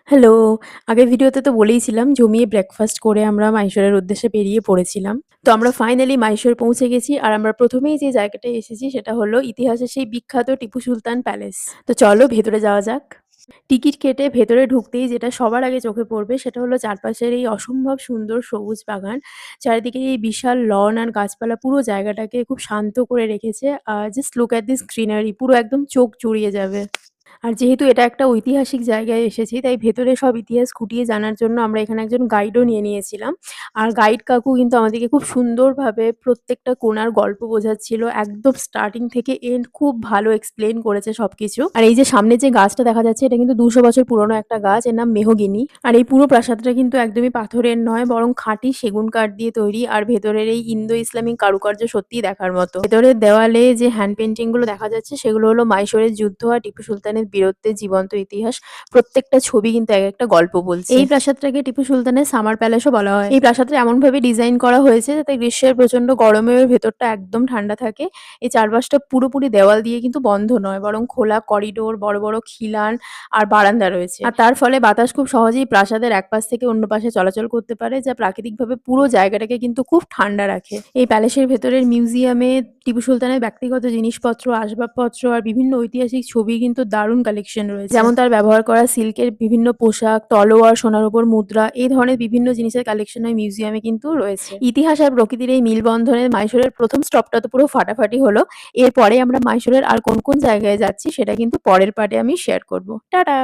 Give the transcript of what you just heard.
Hello! আগের ভিডিওতে তো বলেইছিলাম জমিয়ে ব্রেকফাস্ট করে আমরা মাইশোরের উদ্দেশ্যে বেরিয়ে পড়েছিলাম। তো আমরা ফাইনালি মাইশোর পৌঁছে গেছি। আর আমরা ১ম এই যে জায়গাটায় এসেছি সেটা হলো ইতিহাসের সেই বিখ্যাত টিপু সুলতান প্যালেস। তো চলো ভেতরে যাওয়া যাক। টিকিট কেটে ভেতরে ঢুকতেই যেটা সবার আগে চোখে পড়বে সেটা হলো চারপাশের এই অসম্ভব সুন্দর সবুজ বাগান। চারিদিকে এই বিশাল লন আর গাছপালা পুরো জায়গাটাকে খুব শান্ত করে রেখেছে। Just look at this greenery পুরো একদম চোখ জুড়িয়ে যাবে। আর যেহেতু এটা একটা ঐতিহাসিক জায়গায় এসেছি, তাই ভেতরে সব ইতিহাস খুঁটিয়ে জানার জন্য আমরা এখানে একজন গাইডও নিয়ে নিয়েছিলাম। আর গাইড কাকু কিন্তু আমাদেরকে খুব সুন্দরভাবে প্রত্যেকটা কোণার গল্প বোঝাচ্ছিল। একদম স্টার্টিং থেকে এন্ড খুব ভালো এক্সপ্লেইন করেছে সবকিছু। আর এই যে সামনে যে গাছটা দেখা যাচ্ছে এটা কিন্তু ২০০ বছর পুরনো একটা গাছ। এর নাম মেহগিনি। আর এই পুরো প্রাসাদটা কিন্তু একদমই পাথরের নয় বরং খাঁটি সেগুন কাঠ দিয়ে তৈরি। আর ভেতরের এই ইন্দো ইসলামিক কারুকার্য সত্যিই দেখার মতো। ভেতরের দেওয়ালে যে হ্যান্ড পেইন্টিং গুলো দেখা যাচ্ছে সেগুলো হলো মাইশোরের যুদ্ধ আর টিপু সুলতানের বীরত্বের জীবন্ত ইতিহাস। প্রত্যেকটা ছবি কিন্তু একেকটা গল্প বলছে। এই প্রাসাদটাকে টিপু সুলতানের সামার প্যালেসও বলা হয়। এই প্রাসাদটা এমনভাবে ডিজাইন করা হয়েছে যাতে গ্রীষ্মের প্রচন্ড গরমেও এর ভেতরটা একদম ঠান্ডা থাকে। এই চারপাশটা পুরোপুরি দেওয়াল দিয়ে কিন্তু বন্ধ নয় বরং খোলা করিডোর, বড়, বড় খিলান আর বারান্দা রয়েছে। আর তার ফলে বাতাস খুব সহজেই প্রাসাদের এক পাশ থেকে অন্য পাশে চলাচল করতে পারে যা প্রাকৃতিকভাবে পুরো জায়গাটাকে কিন্তু খুব ঠান্ডা রাখে। এই প্যালেসের ভেতরের মিউজিয়ামে টিপু সুলতানের ব্যক্তিগত জিনিসপত্র, আসবাবপত্র আর বিভিন্ন ঐতিহাসিক ছবির কিন্তু দারুণ কালেকশন রয়েছে। যেমন তার ব্যবহার করা সিল্কের বিভিন্ন পোশাক, তলোয়ার, সোনার উপর মুদ্রা এই ধরনের বিভিন্ন জিনিসের কালেকশন ওই মিউজিয়ামে কিন্তু রয়েছে। ইতিহাস আর প্রকৃতির এই মিলবন্ধনে মাইশোরের ১ম স্টপটা তো পুরো ফাটাফাটি হলো। এরপরে আমরা মাইশোরের আর কোন, কোন জায়গায় যাচ্ছি সেটা কিন্তু পরের পার্টে আমি শেয়ার করব। টাটা!